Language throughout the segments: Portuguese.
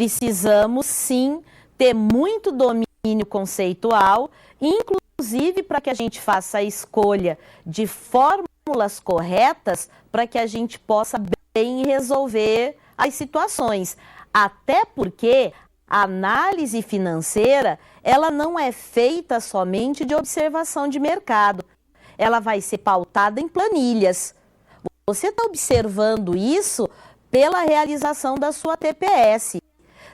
Precisamos, sim, ter muito domínio conceitual, inclusive para que a gente faça a escolha de fórmulas corretas para que a gente possa bem resolver as situações. Até porque a análise financeira, ela não é feita somente de observação de mercado. Ela vai ser pautada em planilhas. Você está observando isso pela realização da sua TPS.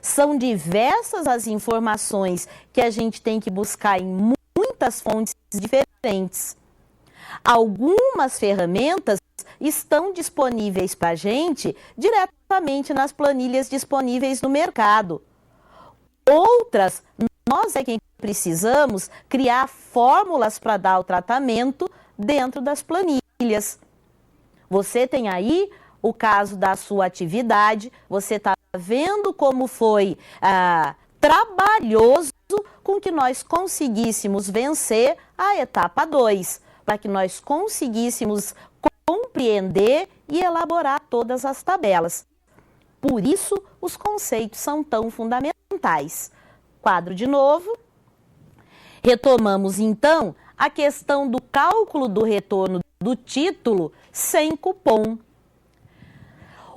São diversas as informações que a gente tem que buscar em muitas fontes diferentes. Algumas ferramentas estão disponíveis para a gente diretamente nas planilhas disponíveis no mercado. Outras, nós é quem precisamos criar fórmulas para dar o tratamento dentro das planilhas. Você tem aí o caso da sua atividade, você está vendo como foi trabalhoso com que nós conseguíssemos vencer a etapa 2, para que nós conseguíssemos compreender e elaborar todas as tabelas. Por isso, os conceitos são tão fundamentais. Quadro de novo. Retomamos, então, a questão do cálculo do retorno do título sem cupom.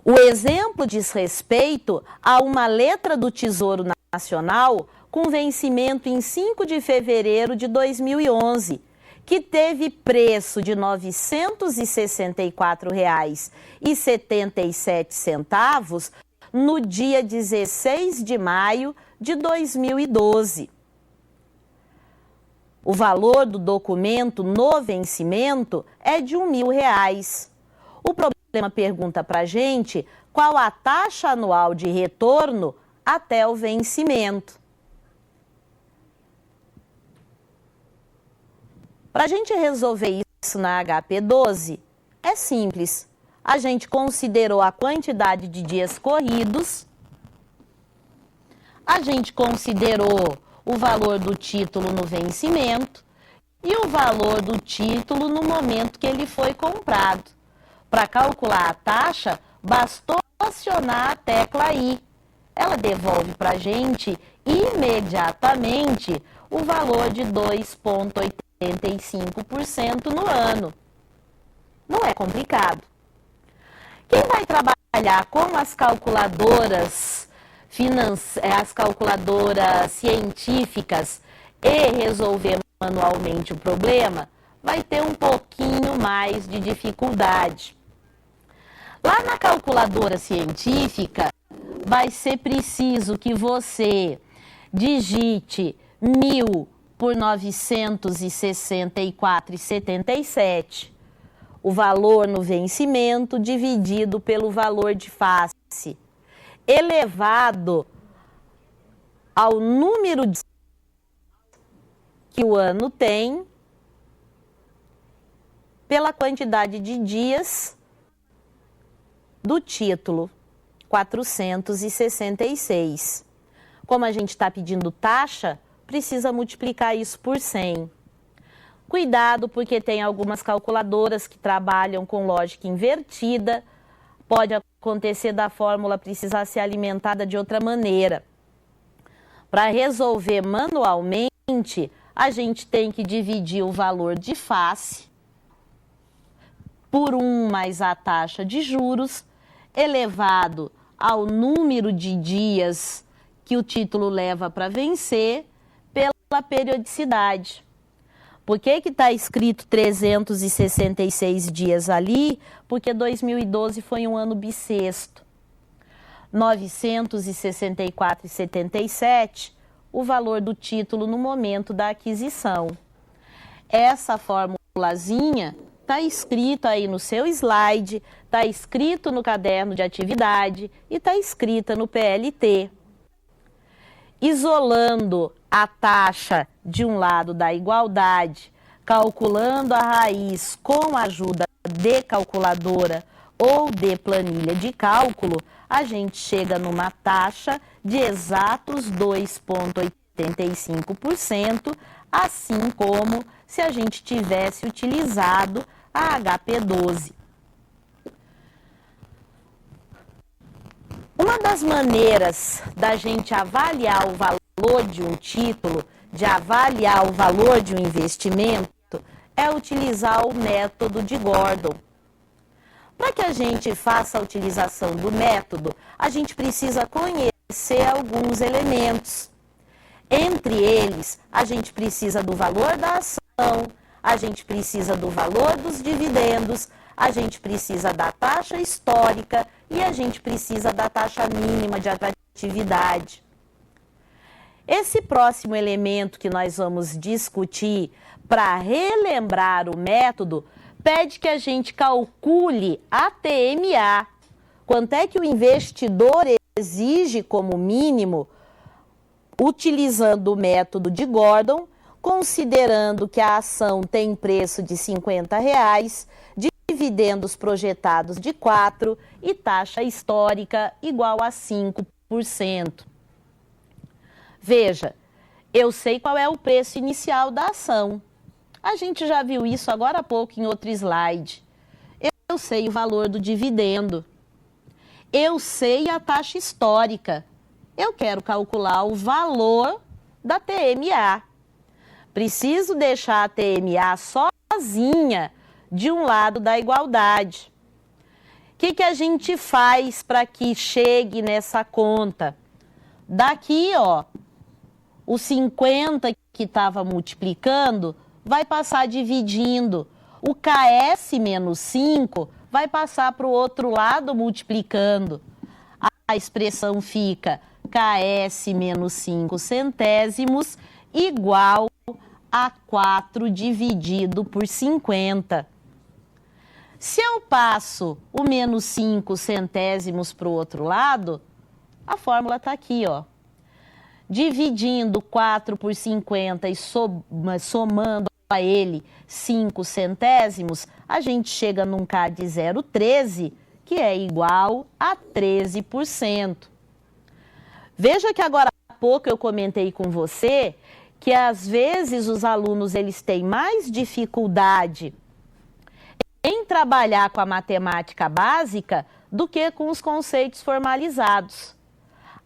O exemplo diz respeito a uma letra do Tesouro Nacional com vencimento em 5 de fevereiro de 2011, que teve preço de R$ 964,77 no dia 16 de maio de 2012. O valor do documento no vencimento é de R$ 1.000. O problema pergunta para a gente qual a taxa anual de retorno até o vencimento. Para a gente resolver isso na HP12, é simples. A gente considerou a quantidade de dias corridos, a gente considerou o valor do título no vencimento e o valor do título no momento que ele foi comprado. Para calcular a taxa, bastou acionar a tecla I. Ela devolve para a gente imediatamente o valor de 2,85% no ano. Não é complicado. Quem vai trabalhar com as calculadoras científicas e resolver manualmente o problema, vai ter um pouquinho mais de dificuldade. Lá na calculadora científica, vai ser preciso que você digite 1.000 por 964,77, o valor no vencimento dividido pelo valor de face, elevado ao número que o ano tem, pela quantidade de dias do título, 466. Como a gente está pedindo taxa, precisa multiplicar isso por 100. Cuidado, porque tem algumas calculadoras que trabalham com lógica invertida. Pode acontecer da fórmula precisar ser alimentada de outra maneira. Para resolver manualmente, a gente tem que dividir o valor de face por 1 mais a taxa de juros, elevado ao número de dias que o título leva para vencer pela periodicidade. Por que está escrito 366 dias ali? Porque 2012 foi um ano bissexto. 964,77, o valor do título no momento da aquisição. Essa formulazinha está escrito aí no seu slide, está escrito no caderno de atividade e está escrita no PLT. Isolando a taxa de um lado da igualdade, calculando a raiz com a ajuda de calculadora ou de planilha de cálculo, a gente chega numa taxa de exatos 2,85%, assim como se a gente tivesse utilizado a HP12. Uma das maneiras da gente avaliar o valor de um título, de avaliar o valor de um investimento, é utilizar o método de Gordon. Para que a gente faça a utilização do método, a gente precisa conhecer alguns elementos. Entre eles, a gente precisa do valor da ação, a gente precisa do valor dos dividendos, a gente precisa da taxa histórica e a gente precisa da taxa mínima de atratividade. Esse próximo elemento que nós vamos discutir para relembrar o método pede que a gente calcule a TMA. Quanto é que o investidor exige como mínimo, utilizando o método de Gordon, considerando que a ação tem preço de R$50, dividendos projetados de 4 e taxa histórica igual a 5%. Veja, eu sei qual é o preço inicial da ação. A gente já viu isso agora há pouco em outro slide. Eu sei o valor do dividendo. Eu sei a taxa histórica. Eu quero calcular o valor da TMA. Preciso deixar a TMA sozinha de um lado da igualdade. O que a gente faz para que chegue nessa conta? Daqui, ó, o 50 que estava multiplicando vai passar dividindo. O KS menos 5 vai passar para o outro lado multiplicando. A expressão fica KS menos 5 centésimos igual a 4 dividido por 50. Se eu passo o menos 5 centésimos para o outro lado, a fórmula está aqui, ó. Dividindo 4 por 50 e somando a ele 5 centésimos, a gente chega num K de 0,13, que é igual a 13%. Veja que agora há pouco eu comentei com você que às vezes os alunos eles têm mais dificuldade em trabalhar com a matemática básica do que com os conceitos formalizados.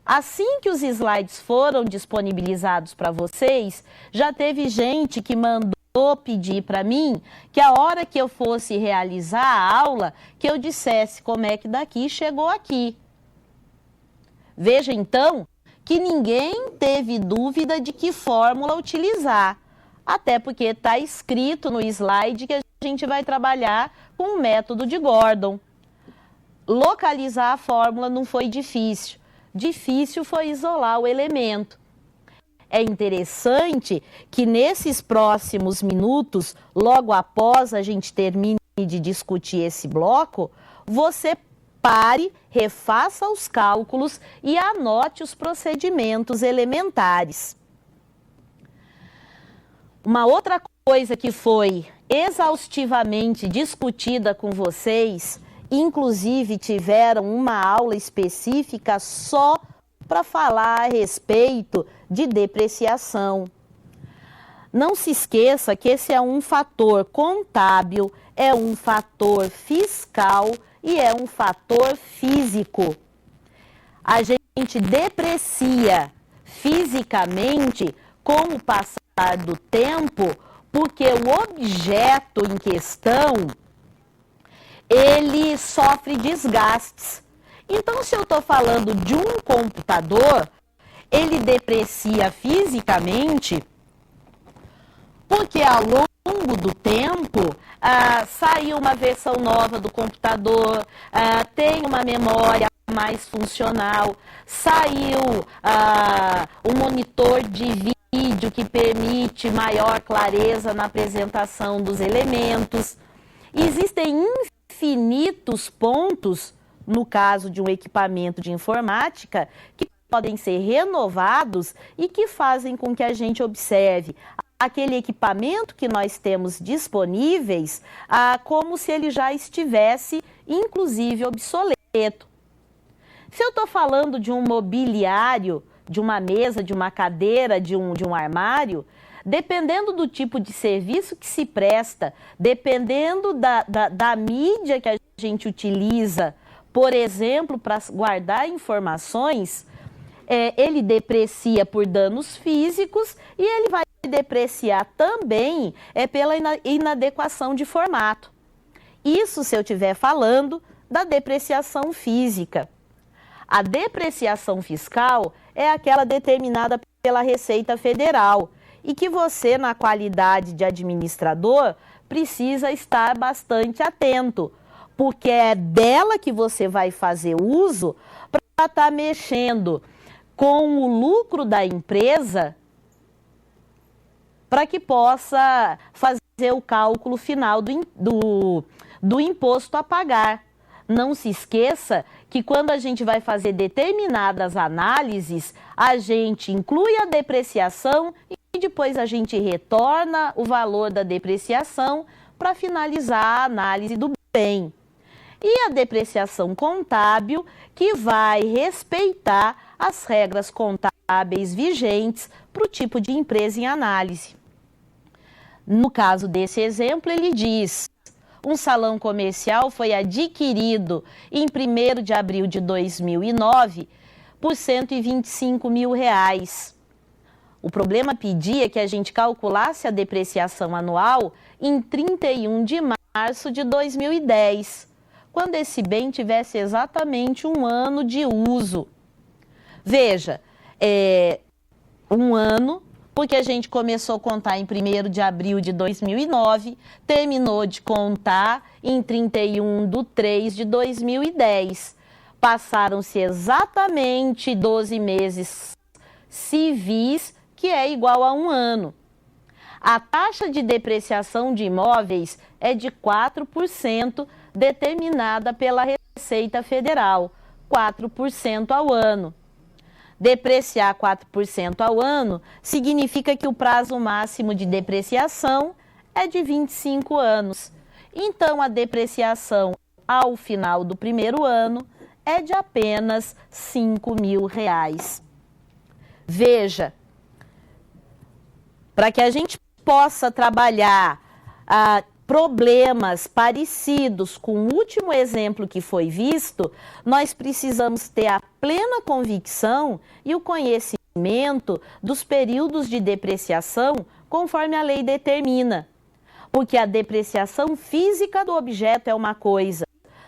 Assim que os slides foram disponibilizados para vocês, já teve gente que mandou pedir para mim que a hora que eu fosse realizar a aula, que eu dissesse como é que daqui chegou aqui. Veja então que ninguém teve dúvida de que fórmula utilizar, até porque está escrito no slide que a gente vai trabalhar com o método de Gordon. Localizar a fórmula não foi difícil. Difícil foi isolar o elemento. É interessante que nesses próximos minutos, logo após a gente termine de discutir esse bloco, você pare, refaça os cálculos e anote os procedimentos elementares. Uma outra coisa que foi exaustivamente discutida com vocês, inclusive tiveram uma aula específica só para falar a respeito de depreciação. Não se esqueça que esse é um fator contábil, é um fator fiscal e é um fator físico. A gente deprecia fisicamente com o passar do tempo, porque o objeto em questão ele sofre desgastes. Então, se eu estou falando de um computador, ele deprecia fisicamente porque ao longo do tempo saiu uma versão nova do computador, tem uma memória mais funcional, saiu um monitor de vídeo que permite maior clareza na apresentação dos elementos. Existem infinitos pontos, no caso de um equipamento de informática, que podem ser renovados e que fazem com que a gente observe aquele equipamento que nós temos disponíveis como se ele já estivesse, inclusive, obsoleto. Se eu estou falando de um mobiliário, de uma mesa, de uma cadeira, de um armário, dependendo do tipo de serviço que se presta, dependendo da mídia que a gente utiliza Por exemplo, para guardar informações, ele deprecia por danos físicos e ele vai depreciar também pela inadequação de formato. Isso se eu estiver falando da depreciação física. A depreciação fiscal é aquela determinada pela Receita Federal e que você, na qualidade de administrador, precisa estar bastante atento, porque é dela que você vai fazer uso para estar mexendo com o lucro da empresa para que possa fazer o cálculo final do imposto a pagar. Não se esqueça que quando a gente vai fazer determinadas análises, a gente inclui a depreciação e depois a gente retorna o valor da depreciação para finalizar a análise do bem. E a depreciação contábil, que vai respeitar as regras contábeis vigentes para o tipo de empresa em análise. No caso desse exemplo, ele diz: um salão comercial foi adquirido em 1º de abril de 2009 por R$125 mil. O problema pedia que a gente calculasse a depreciação anual em 31 de março de 2010, quando esse bem tivesse exatamente um ano de uso. Veja, um ano, porque a gente começou a contar em 1º de abril de 2009, terminou de contar em 31/3 de 2010. Passaram-se exatamente 12 meses civis, que é igual a um ano. A taxa de depreciação de imóveis é de 4%, determinada pela Receita Federal, 4% ao ano. Depreciar 4% ao ano significa que o prazo máximo de depreciação é de 25 anos. Então, a depreciação ao final do primeiro ano é de apenas R$5 mil. Veja, para que a gente possa trabalhar problemas parecidos com o último exemplo que foi visto, nós precisamos ter a plena convicção e o conhecimento dos períodos de depreciação conforme a lei determina. Porque a depreciação física do objeto é uma coisa.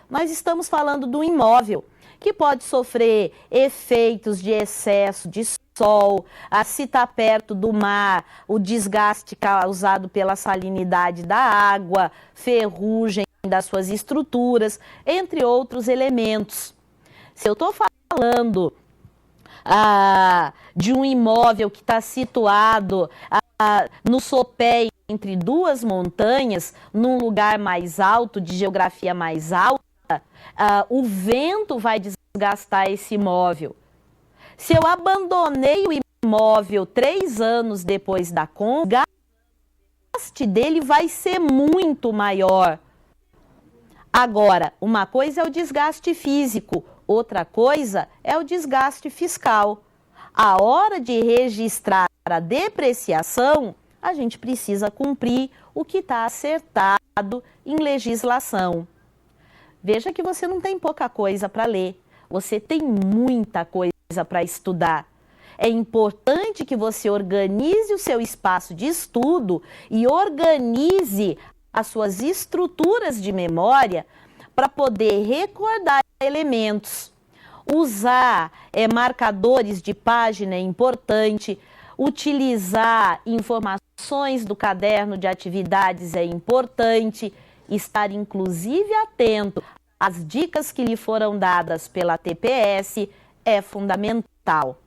Nós estamos falando do imóvel, que pode sofrer efeitos de excesso de sol, se está perto do mar, o desgaste causado pela salinidade da água, ferrugem das suas estruturas, entre outros elementos. Se eu estou falando de um imóvel que está situado no sopé entre duas montanhas, num lugar mais alto, de geografia mais alta, o vento vai desgastar esse imóvel. Se eu abandonei o imóvel 3 anos depois da compra, o desgaste dele vai ser muito maior. Agora, uma coisa é o desgaste físico, outra coisa é o desgaste fiscal. A hora de registrar a depreciação, a gente precisa cumprir o que está acertado em legislação. Veja que você não tem pouca coisa para ler, você tem muita coisa para estudar. É importante que você organize o seu espaço de estudo e organize as suas estruturas de memória para poder recordar elementos. Usar marcadores de página é importante, utilizar informações do caderno de atividades é importante, estar inclusive atento às dicas que lhe foram dadas pela TPS é fundamental.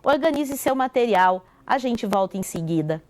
Organize seu material, a gente volta em seguida.